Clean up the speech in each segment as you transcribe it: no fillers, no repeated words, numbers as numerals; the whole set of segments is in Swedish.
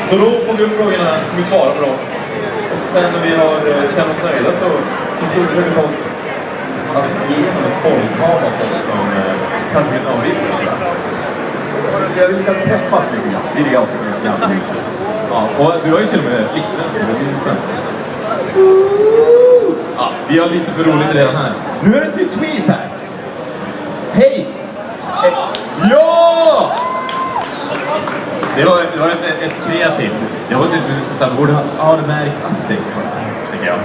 Så då får vi upp frågorna, vi svarar på dem. Och sen när vi har känt oss nöjda så får vi försöka ta oss att ge ett folkhav av sånt som kanske blir avvikt. Jag vill kunna träffas lite grann. Det är det jag tycker är så jävla. Ja, och du har ju till och med flickvän så det blir ju spännande. Ja, vi har lite för roligt redan här. Nu är det ett nytt tweet här. Hej! Ja! Det var ett kreativt. Jag var så här, borde ha det märkt att det tycker jag.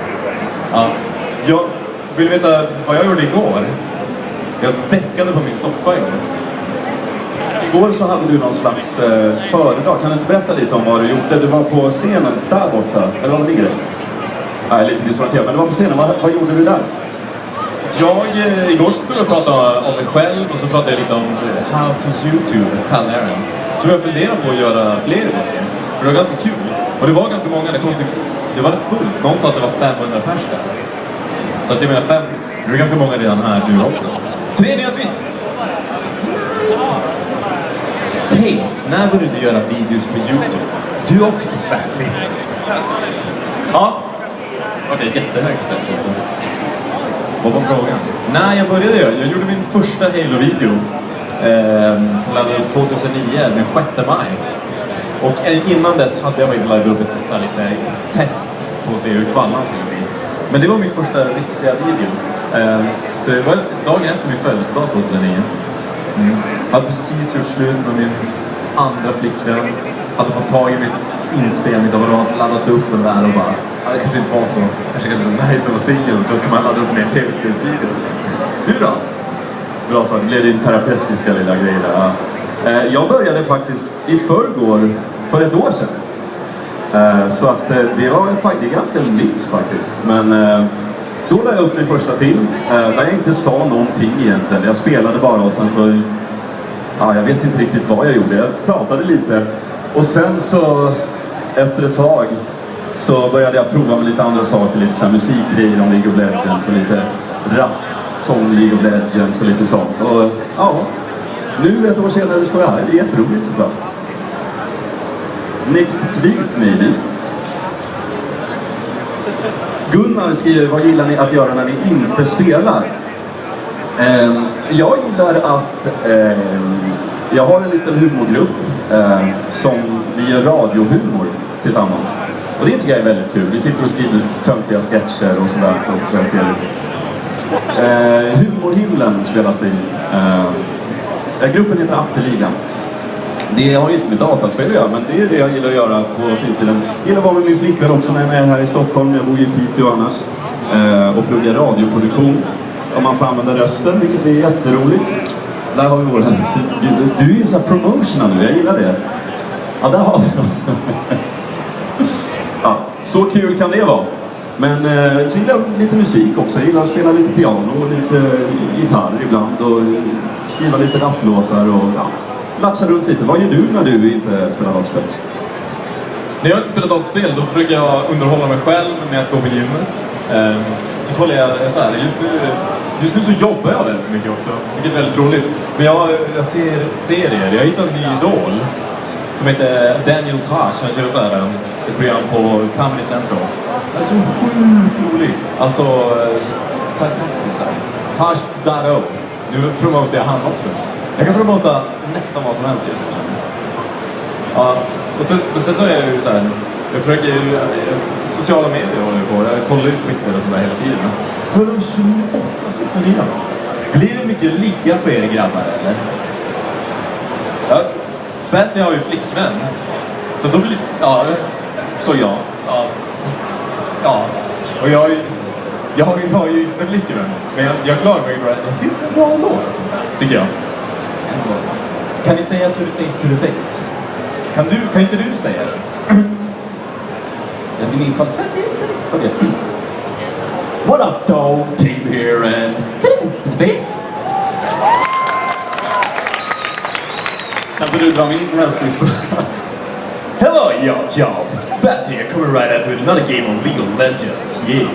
Ja. Jag vill veta vad jag gjorde igår. Jag däckade på min soffa igår. Igår så hade du någon slags föredrag. Kan du inte berätta lite om vad du gjorde? Du var på scenen där borta. Eller vad ligger det? Nej, lite dissorterat. Men du var på scenen. Vad gjorde du där? Igår stod jag och pratade om mig själv och så pratade jag lite om how to YouTube, kallar jag den. Så jag funderade på att göra fler grejer. För det var ganska kul. Och det var ganska många. Det var fullt. Någon sa att det var 500 pers där. Så att jag menar 5. Det är ganska många redan här nu också. 3 nya tweets! Staves, när började du göra videos på YouTube? Du är också fancy. Ja. Okej, jättehögt där. Vad var frågan? Nej, jag började göra. Jag gjorde min första Halo-video. Som laddade upp 2009, den 6 maj. Och innan dess hade jag faktiskt laddat upp ett lite test på att se hur kvallan skulle bli. Men det var min första riktiga video. Det var dagen efter min födelsedag 2009. Jag hade precis gjort slut med min andra flickvän. Hade fått tag i mitt inspelningsapparat, laddat upp den där och bara det kanske inte var så, kanske nice att vara singel så kan man ladda upp mer tv-spelsvideos. Du då? Bra sak, det blev din terapeutiska lilla grej där. Jag började faktiskt i förrgår, för ett år sedan. Så att det är ganska nytt faktiskt. Men då lade jag upp min första film där jag inte sa någonting egentligen. Jag spelade bara och sen så jag vet inte riktigt vad jag gjorde. Jag pratade lite och sen så efter ett tag så började jag prova med lite andra saker, lite så här musikgrejer om League of Legends och lite rap som League of Legends och lite sånt. Och nu ett år senare står jag här. Det är jätteroligt såklart. Next tweet maybe. Gunnar skriver, vad gillar ni att göra när ni inte spelar? Jag gillar att jag har en liten humorgrupp som vi gör radiohumor tillsammans. Och det tycker jag är väldigt kul. Vi sitter och skriver töntiga sketcher och sådär och försöker. Humorhimlen spelas det i. Gruppen heter Afterligan. Det har ju inte med dataspel att göra, men det är det jag gillar att göra på fritiden. Jag gillar att vara med min flickvän också när jag är här i Stockholm. Jag bor i Piteå annars. Och pluggar radioproduktion. Om man får använda rösten, vilket är jätteroligt. Där har vi vår hemsida. Du är ju så här promotional nu, jag gillar det. Ja, där har vi. Ja, så kul kan det vara. Men så gillar jag lite musik också. Jag gillar att spela lite piano och lite gitarr ibland. Och skriva lite rapplåtar och latcha runt lite. Vad gör du när du inte spelar dataspel? När jag inte spelar dataspel då försöker jag underhålla mig själv med att gå på gymmet. Så kollar jag så här, just nu så jobbar jag väldigt mycket också, vilket är väldigt roligt. Men jag ser serier, jag hittade en ny idol som heter Daniel Tosh. Han kör så här ett program på Comedy Central. Det är så sjukt roligt. Alltså, sarkastiskt så här. Tosh Daro. Nu promotar jag han också. Jag kan promota nästan vad som helst just nu. Ja, och sen så är jag ju så här. Jag försöker ju, sociala medier håller jag på. Jag kollar ut Twitter och sådär hela tiden. Men de är 28 stycken nya. Blir det mycket ligga för er grabbar, eller? Ja, Späsi har ju flickvän. Så då blir så ja. Och jag har ju inte flickvän. Men jag klarar mig bra. Det är så bra låt, tycker jag. Kan ni säga to the face? Kan inte du säga det? Det blir min falsett. Okej. What up though? Team here and to the face. Kan du dra min hälsningsfråga? Hello y'all. Späsi here coming right out with another game of League of Legends. Yeah.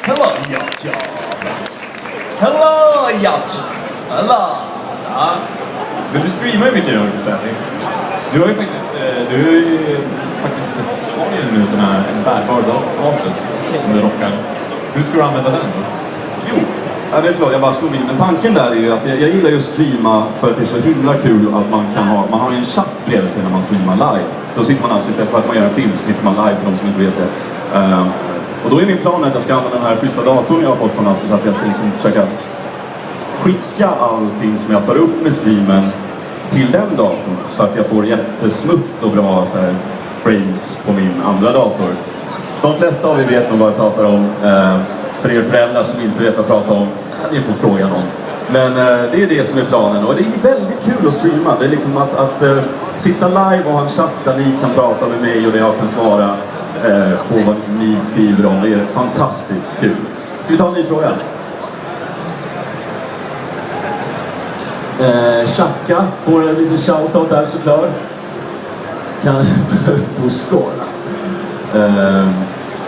Hello y'all. Hello. Vill du streama i mitt ljud, Späsi? Du har ju faktiskt, har ju nu sån här bärbar Asus som du rockar. Hur ska du använda den då? Jo, förlåt, jag bara slog in. Men tanken där är ju att jag gillar ju att streama för att det är så himla kul att man har ju en chatt bredvid sig när man streamar live. Då sitter man alltså istället för att man gör en film så sitter man live för de som inte vet det. Och då är min plan att jag ska använda den här schyssta datorn jag har fått från Asus, att jag ska liksom försöka skicka allting som jag tar upp med streamen till den datorn så att jag får jättesmutt och bra så här, frames på min andra dator. De flesta av er vet nog vad jag pratar om. För er föräldrar som inte vet vad jag pratar om, ni får fråga någon. Men det är det som är planen och det är väldigt kul att streama. Det är liksom att sitta live och ha en chatt där ni kan prata med mig och där jag kan svara på vad ni skriver om. Det är fantastiskt kul. Ska vi ta en ny fråga? Chaka får en liten shoutout där såklart. Kan på skåla.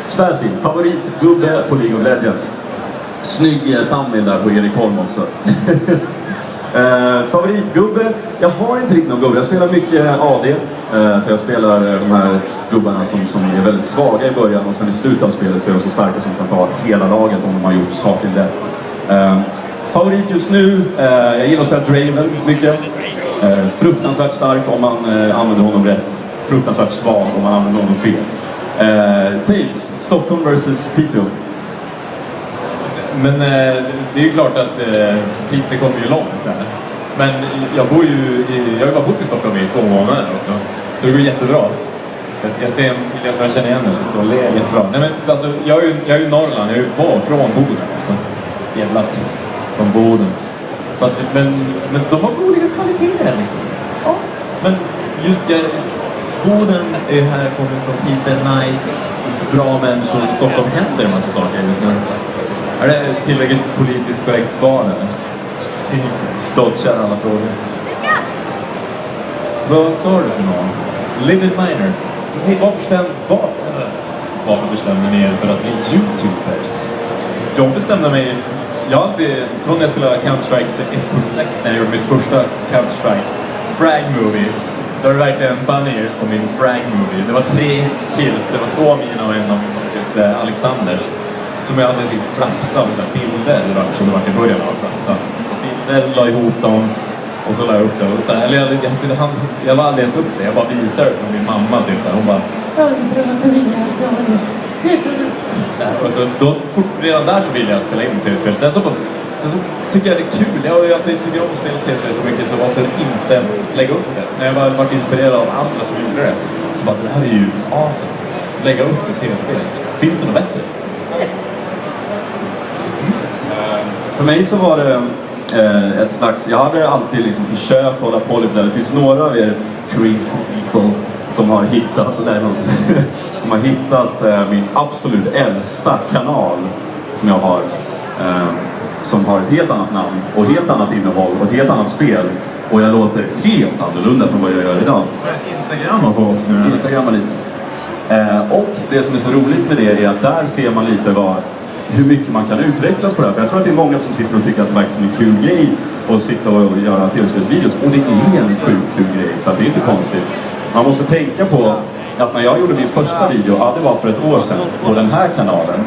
Svärsin, favoritgubbe på League of Legends. Snygg thumbnail där på Erik Holm också. Favoritgubbe? Jag har inte riktigt någon gubbe. Jag spelar mycket AD. Så jag spelar de här gubbarna som är väldigt svaga i början och sen i slutet av spelet så är de så starka som kan ta hela laget om de har gjort saker rätt. Favorit just nu, jag gillar att spela Draven mycket. Fruktansvärt stark om man använder honom rätt. Fruktansvärt svag om man använder honom fel. Tails, Stockholm versus Piteå. Men det är ju klart att Piteå kommer ju långt där. Men jag har ju bara bott i Stockholm i 2 månader också. Så det går jättebra. Jag ser en kille som jag känner igen nu som står och ler jättebra. Nej men alltså, jag är ju Norrland, jag är ju från Boden. Så jävlat från Boden. Så att, men de har olika kvaliteter liksom. Ja. Men just Boden är här, kommer från Piteå, nice, bra människor. I Stockholm händer en massa saker just nu. Är det tillräckligt politiskt korrekt svar eller? Dodgar alla frågor. Vad sa du för någon? Livid Minor. Varför bestämde ni er för att bli YouTubers? Jag bestämde mig... Jag har alltid, från när jag spelade Counter-Strike 1.6 när jag gjorde mitt första Counter-Strike Frag Movie. Det var verkligen banérs på min Frag Movie. Det var 3 kills, det var 2 av mina och en av min kompis Alexander. Som jag hade sitt flapsa och bilder som det var i början av flapsa. Bilder, la ihop dem och så la jag upp det. Och så här, eller jag la aldrig ens upp det, jag bara visade för min mamma typ så här. Hon bara... Ja, det är bra att du vill alltså. Det är så så här, och så då, redan där så ville jag spela in tv-spel. Sen så tycker jag det är kul. Jag har ju alltid tycker om att spela tv-spel så mycket så varför inte lägga upp det. När jag varit inspirerad av andra som gjorde det så bara, det här är ju awesome. Lägga upp sitt tv-spel. Finns det något bättre? För mig så var det ett slags... Jag hade alltid liksom försökt hålla på lite där. Det finns några av er crazy people som har hittat som har hittat min absolut äldsta kanal som jag har. Som har ett helt annat namn och helt annat innehåll och ett helt annat spel. Och jag låter helt annorlunda från vad jag gör idag. Instagramma på oss nu. Instagramma lite. Och det som är så roligt med det är att där ser man lite hur mycket man kan utvecklas på det här. För jag tror att det är många som sitter och tycker att det verkar som en kul grej att sitta och göra tv-spelsvideos. Och det är en sjukt kul grej, så det är inte konstigt. Man måste tänka på att när jag gjorde min första video, det var för ett år sedan på den här kanalen.